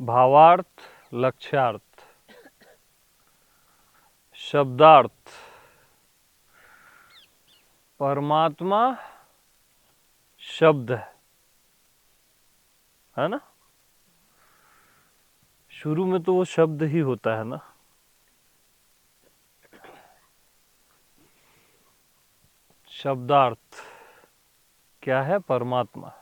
भावार्थ, लक्ष्यार्थ, शब्दार्थ। परमात्मा शब्द है ना। शुरू में तो वो शब्द ही होता है ना। शब्दार्थ क्या है? परमात्मा।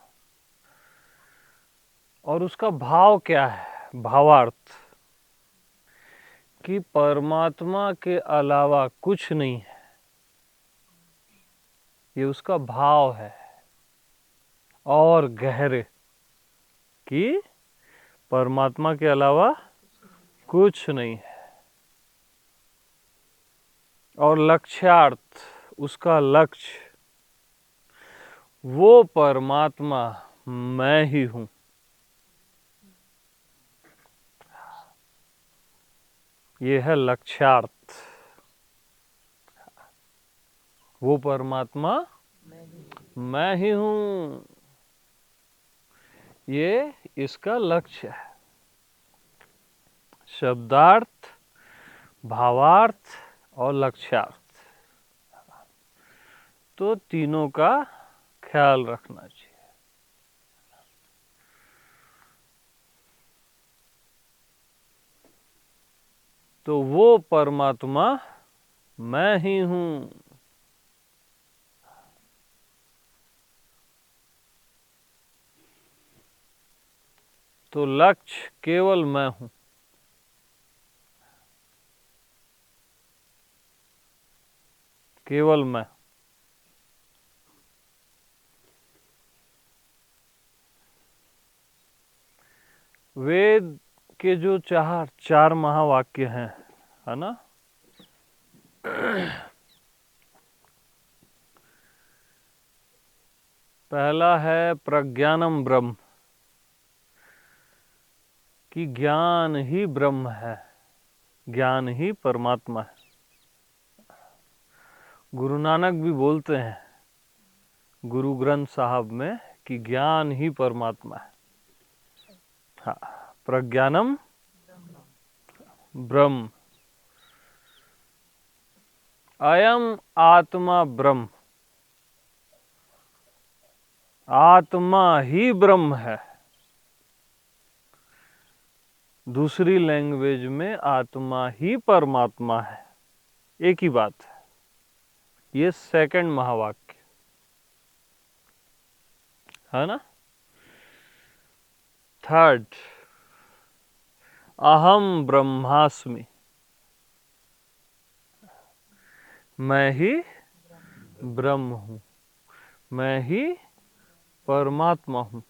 और उसका भाव क्या है? भावार्थ कि परमात्मा के अलावा कुछ नहीं है, ये उसका भाव है। और गहरे कि परमात्मा के अलावा कुछ नहीं है। और लक्ष्यार्थ, उसका लक्ष्य, वो परमात्मा मैं ही हूं। ये है लक्ष्यार्थ। वो परमात्मा मैं ही हूं, ये इसका लक्ष्य है। शब्दार्थ, भावार्थ और लक्ष्यार्थ, तो तीनों का ख्याल रखना चाहिए। तो वो परमात्मा मैं ही हूं। तो लक्ष्य केवल मैं हूं। केवल मैं। वेद के जो चार महावाक्य हैं, है ना। पहला है प्रज्ञानम ब्रह्म, कि ज्ञान ही ब्रह्म है, ज्ञान ही परमात्मा है। गुरु नानक भी बोलते हैं गुरु ग्रंथ साहब में कि ज्ञान ही परमात्मा है। हाँ, प्रज्ञानम ब्रह्म, अयम आत्मा ब्रह्म, आत्मा ही ब्रह्म है। दूसरी लैंग्वेज में आत्मा ही परमात्मा है, एक ही बात है। ये सेकंड महावाक्य है ना। थर्ड, अहम ब्रह्मास्मि, मैं ही ब्रह्म हूं, मैं ही परमात्मा हूं।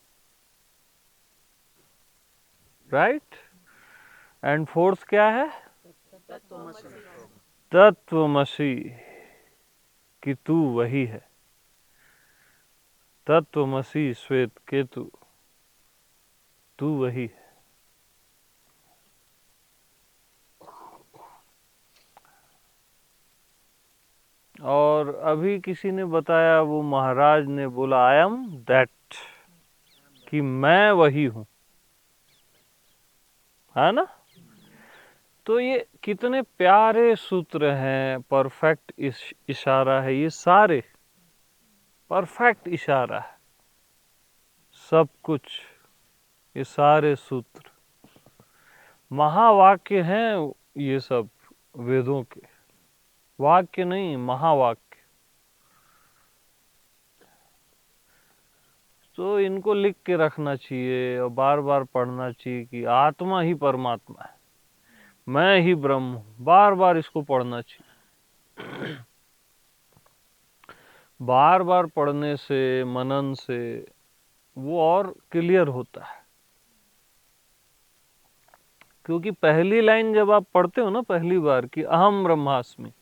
राइट। एंड फोर्थ क्या है? तत्वमसि, कि तू वही है। तत्वमसि श्वेत केतु, तू वही है। और अभी किसी ने बताया, वो महाराज ने बोला आई एम दैट, कि मैं वही हूं, है ना। तो ये कितने प्यारे सूत्र हैं। परफेक्ट इशारा है, ये सारे परफेक्ट इशारा है। सब कुछ, ये सारे सूत्र महावाक्य हैं। ये सब वेदों के वाक्य नहीं, महावाक्य। तो इनको लिख के रखना चाहिए और बार बार पढ़ना चाहिए कि आत्मा ही परमात्मा है, मैं ही ब्रह्म हूं। बार बार इसको पढ़ना चाहिए। बार बार पढ़ने से, मनन से वो और क्लियर होता है। क्योंकि पहली लाइन जब आप पढ़ते हो ना पहली बार कि अहम ब्रह्मास्मि,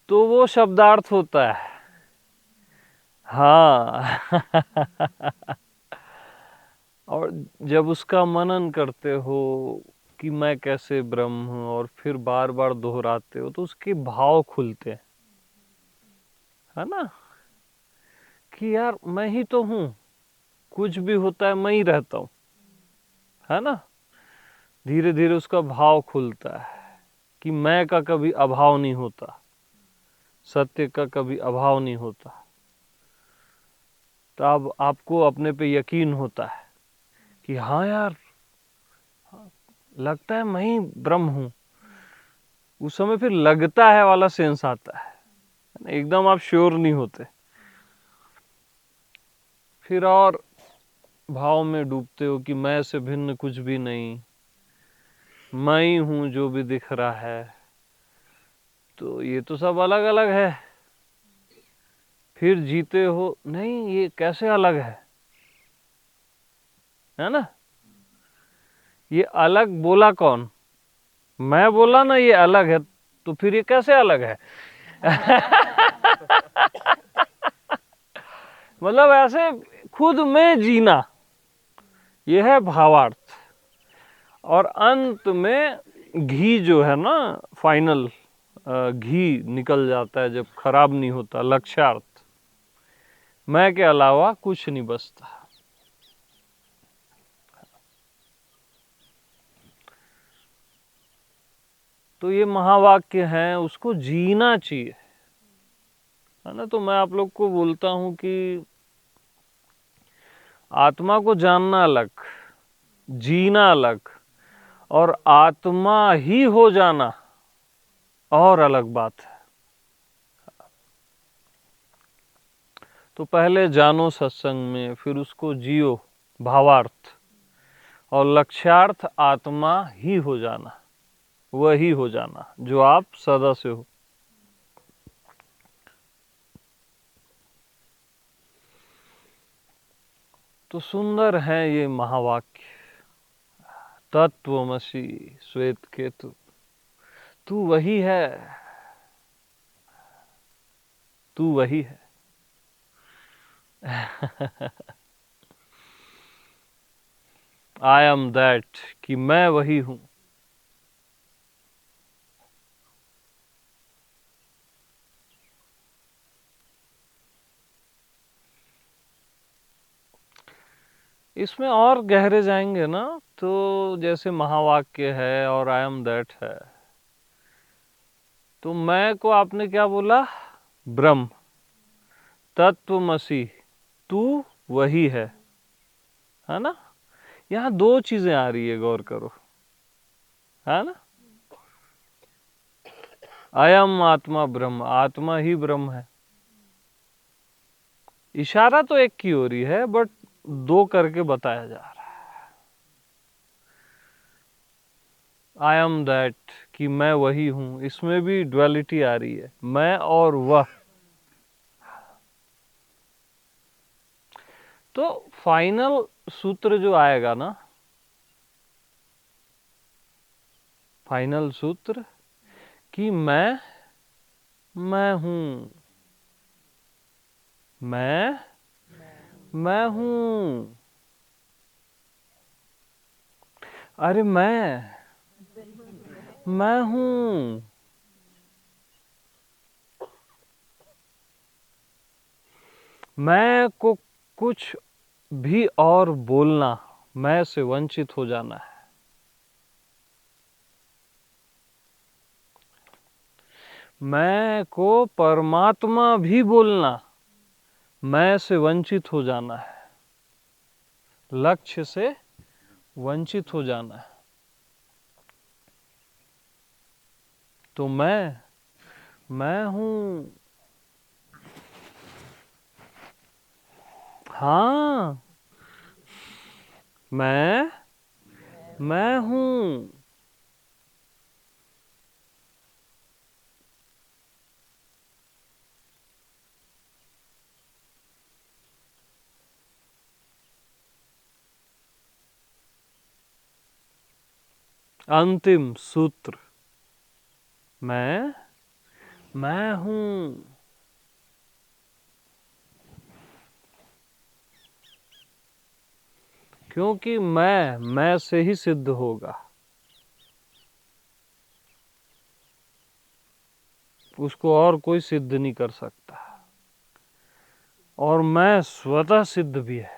तो वो शब्दार्थ होता है। हाँ। और जब उसका मनन करते हो कि मैं कैसे ब्रह्म हूं, और फिर बार बार दोहराते हो, तो उसके भाव खुलते हैं, है ना। कि यार मैं ही तो हूं, कुछ भी होता है मैं ही रहता हूं। है ना, धीरे धीरे उसका भाव खुलता है कि मैं का कभी अभाव नहीं होता, सत्य का कभी अभाव नहीं होता। तो अब आपको अपने पे यकीन होता है कि हाँ यार, लगता है मैं ही ब्रह्म हूं। उस समय फिर लगता है वाला सेंस आता है, एकदम आप श्योर नहीं होते। फिर और भाव में डूबते हो कि मैं से भिन्न कुछ भी नहीं, मैं ही हूं जो भी दिख रहा है। तो ये तो सब अलग अलग है। फिर जीते हो, नहीं ये कैसे अलग है ना। ये अलग बोला कौन? मैं बोला ना ये अलग है, तो फिर ये कैसे अलग है? मतलब ऐसे खुद में जीना, ये है भावार्थ। और अंत में घी जो है ना, फाइनल घी निकल जाता है जब खराब नहीं होता, लक्ष्यार्थ। मैं के अलावा कुछ नहीं बचता। तो ये महावाक्य हैं, उसको जीना चाहिए, है ना। तो मैं आप लोग को बोलता हूं कि आत्मा को जानना अलग, जीना अलग, और आत्मा ही हो जाना और अलग बात है। तो पहले जानो सत्संग में, फिर उसको जियो भावार्थ, और लक्ष्यार्थ आत्मा ही हो जाना, वही हो जाना जो आप सदा से हो। तो सुंदर है ये महावाक्य। तत्वमसि श्वेत केतु, तू वही है, तू वही है। आई एम दैट, कि मैं वही हूं। इसमें और गहरे जाएंगे ना, तो जैसे महावाक्य है और आई एम दैट है, तो मैं को आपने क्या बोला? ब्रह्म। तत्वमसि, तू वही है ना। यहां दो चीजें आ रही है, गौर करो, है ना। अयम आत्मा ब्रह्म, आत्मा ही ब्रह्म है। इशारा तो एक की हो रही है, बट दो करके बताया जा रहा है। आई एम दैट, कि मैं वही हूं, इसमें भी ड्युअलिटी आ रही है, मैं और वह। तो फाइनल सूत्र जो आएगा ना, फाइनल सूत्र, कि मैं हूं, मैं हूं। अरे मैं हूं। मैं को कुछ भी और बोलना, मैं से वंचित हो जाना है। मैं को परमात्मा भी बोलना, मैं से वंचित हो जाना है, लक्ष्य से वंचित हो जाना है। तो मैं हूं। हाँ, मैं हूं। अंतिम सूत्र, मैं हूं। क्योंकि मैं से ही सिद्ध होगा, उसको और कोई सिद्ध नहीं कर सकता। और मैं स्वतः सिद्ध भी है।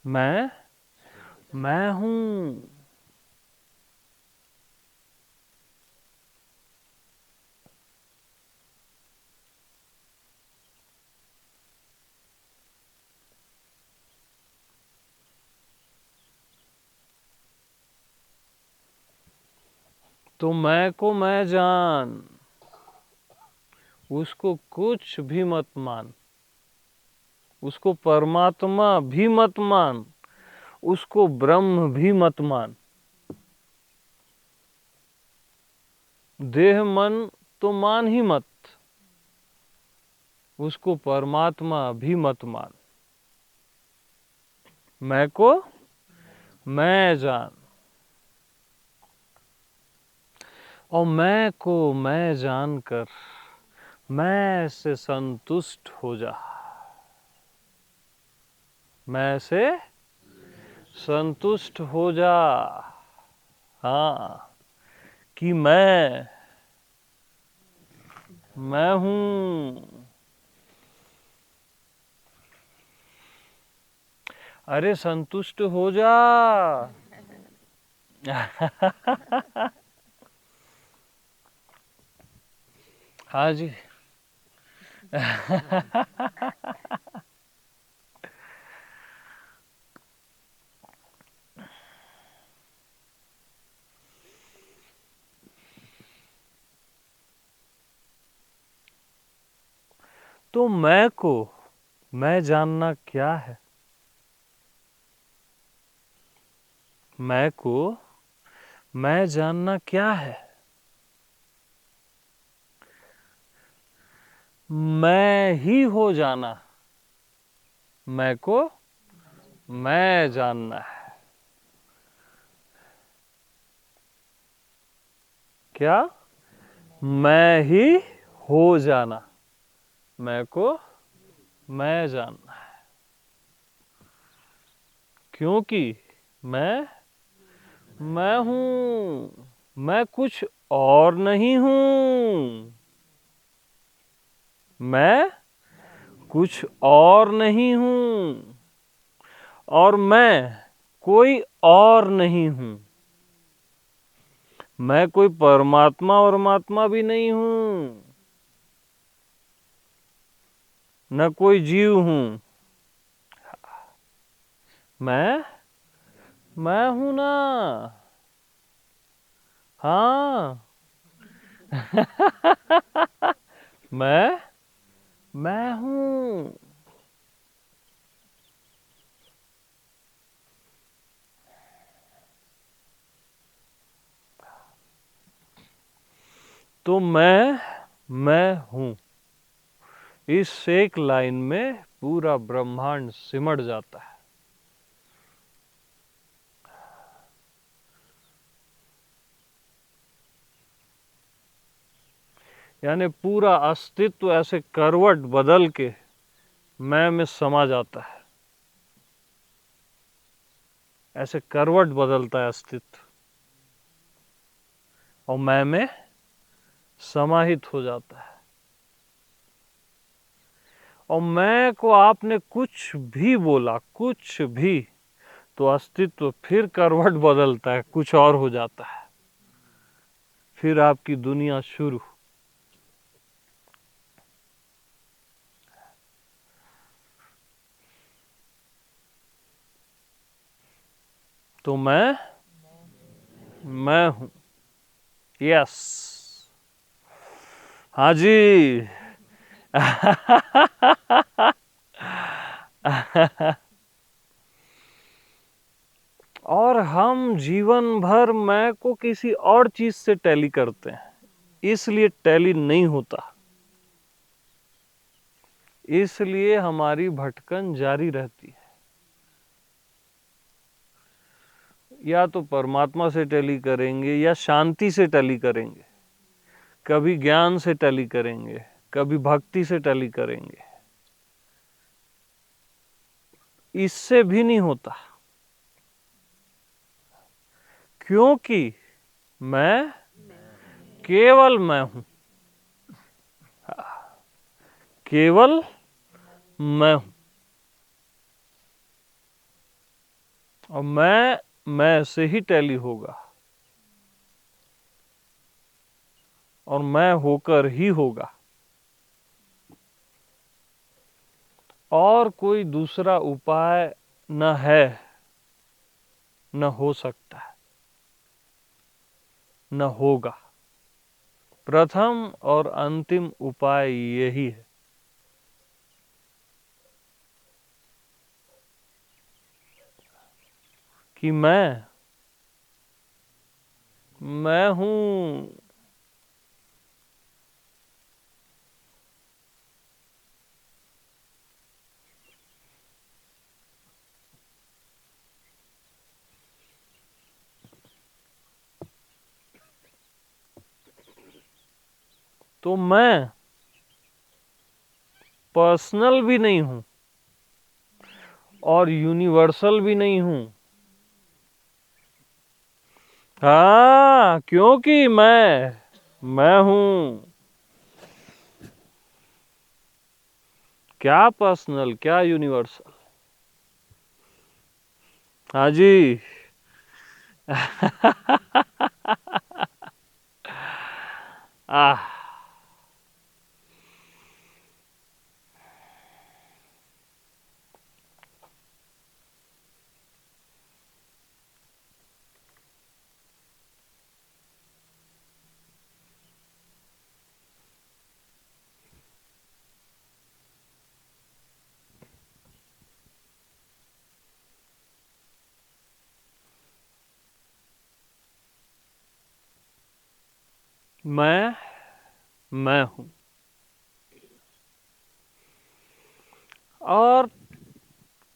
मैं हूं। तो मैं को मैं जान, उसको कुछ भी मत मान, उसको परमात्मा भी मत मान, उसको ब्रह्म भी मत मान। देह मन तो मान ही मत, उसको परमात्मा भी मत मान। मैं को मैं जान, और मैं को मैं जानकर मैं से संतुष्ट हो जा। मैं से संतुष्ट हो जा। हाँ, कि मैं हूं। अरे संतुष्ट हो जा। हाँ जी। तो मैं को मैं जानना क्या है? मैं को मैं जानना क्या है? मैं ही हो जाना। मैं को मैं जानना है क्या? मैं ही हो जाना। मैं को मैं जानना है, क्योंकि मैं हूं। मैं कुछ और नहीं हूं। मैं कुछ और नहीं हूं, और मैं कोई और नहीं हूं। मैं कोई परमात्मा और महात्मा भी नहीं हूं, न कोई जीव हूं। मैं हूं ना। हाँ। मैं हूं। तो मैं हूं, इस एक लाइन में पूरा ब्रह्मांड सिमट जाता है। यानी पूरा अस्तित्व ऐसे करवट बदल के मैं में समा जाता है। ऐसे करवट बदलता है अस्तित्व, और मैं में समाहित हो जाता है। और मैं को आपने कुछ भी बोला, कुछ भी, तो अस्तित्व फिर करवट बदलता है, कुछ और हो जाता है। फिर आपकी दुनिया शुरू। तो मैं हूं। यस। हाँ जी। और हम जीवन भर मैं को किसी और चीज से टैली करते हैं, इसलिए टैली नहीं होता। इसलिए हमारी भटकन जारी रहती है। या तो परमात्मा से टैली करेंगे या शांति से टैली करेंगे, कभी ज्ञान से टैली करेंगे, कभी भक्ति से टैली करेंगे। इससे भी नहीं होता, क्योंकि मैं केवल मैं हूं। केवल मैं हूं। और मैं से ही टैली होगा, और मैं होकर ही होगा, और कोई दूसरा उपाय न है, न हो सकता है, न होगा। प्रथम और अंतिम उपाय यही है कि मैं हूं। तो मैं पर्सनल भी नहीं हूं और यूनिवर्सल भी नहीं हूं। हाँ, क्योंकि मैं हूं। क्या पर्सनल, क्या यूनिवर्सल। हाँ जी। आह। मैं हूं। और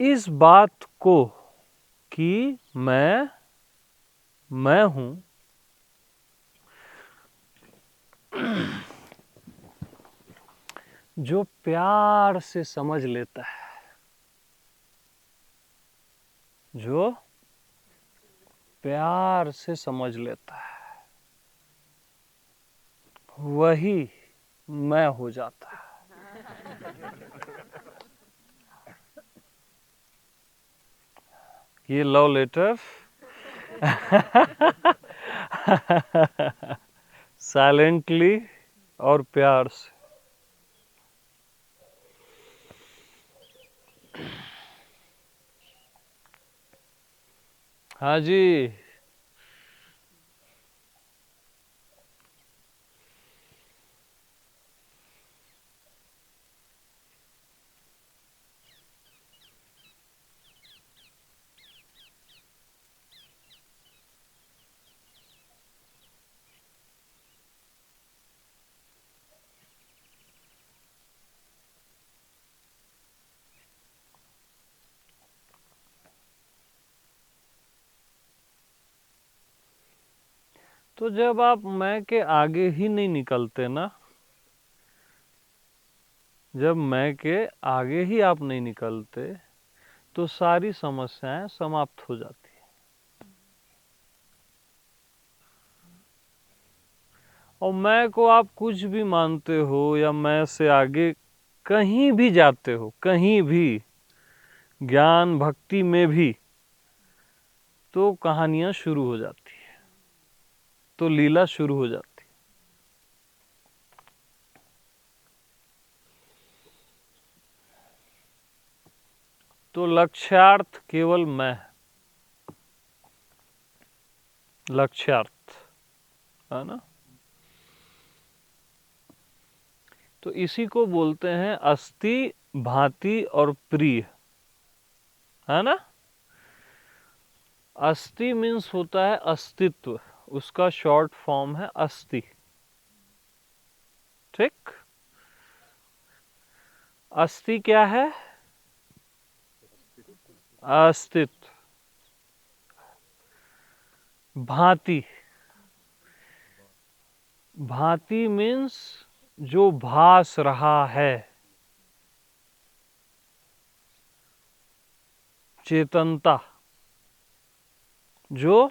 इस बात को कि मैं हूं, जो प्यार से समझ लेता है, जो प्यार से समझ लेता है, वही मैं हो जाता है। ये लव लेटर साइलेंटली और प्यार से। हाँ जी। तो जब आप मैं के आगे ही नहीं निकलते ना, जब मैं के आगे ही आप नहीं निकलते, तो सारी समस्याएं समाप्त हो जाती है। और मैं को आप कुछ भी मानते हो या मैं से आगे कहीं भी जाते हो, कहीं भी ज्ञान भक्ति में भी, तो कहानियां शुरू हो जाती है, तो लीला शुरू हो जाती है। तो लक्ष्यार्थ केवल मैं है। लक्ष्यार्थ है ना। तो इसी को बोलते हैं अस्ति, भांति और प्रिय, है ना। अस्ति मीन्स होता है अस्तित्व, उसका शॉर्ट फॉर्म है अस्ति। ठीक। अस्ति क्या है? अस्तित्व। भांति, भांति मीन्स जो भास रहा है, चेतनता, जो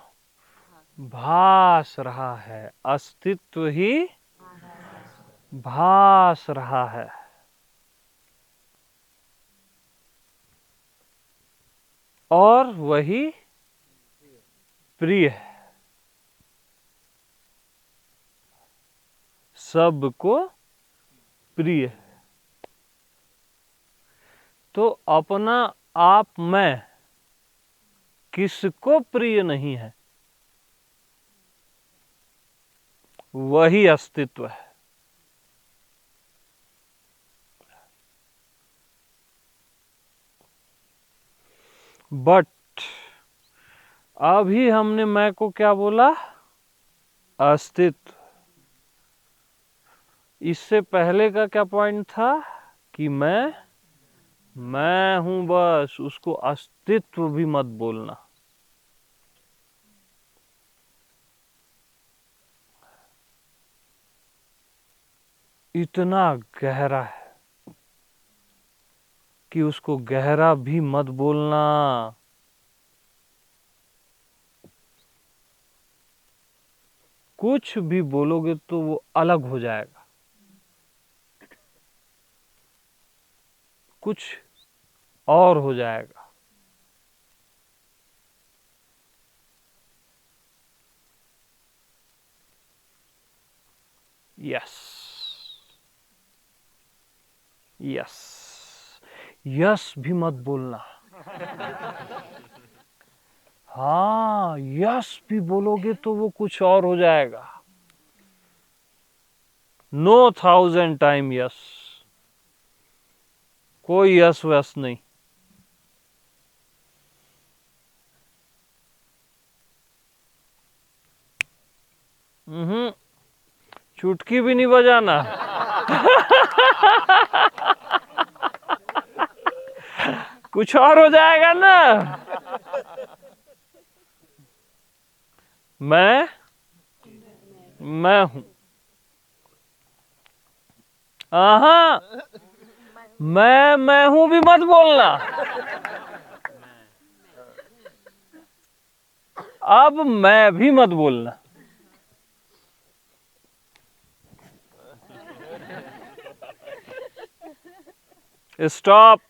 भास रहा है, अस्तित्व ही भास रहा है। और वही प्रिय है, सबको प्रिय है। तो अपना आप मैं किसको प्रिय नहीं है? वही अस्तित्व है। बट अभी हमने मैं को क्या बोला? अस्तित्व। इससे पहले का क्या पॉइंट था कि मैं हूं बस, उसको अस्तित्व भी मत बोलना। इतना गहरा है कि उसको गहरा भी मत बोलना। कुछ भी बोलोगे तो वो अलग हो जाएगा, कुछ और हो जाएगा। यस, यस, यस भी मत बोलना। हाँ, यस भी बोलोगे तो वो कुछ और हो जाएगा। नो 1000 टाइम यस, कोई यस वस नहीं। चुटकी भी नहीं बजाना। कुछ और हो जाएगा ना। मैं हूं। मैं हूं भी मत बोलना। अब मैं भी मत बोलना। स्टॉप।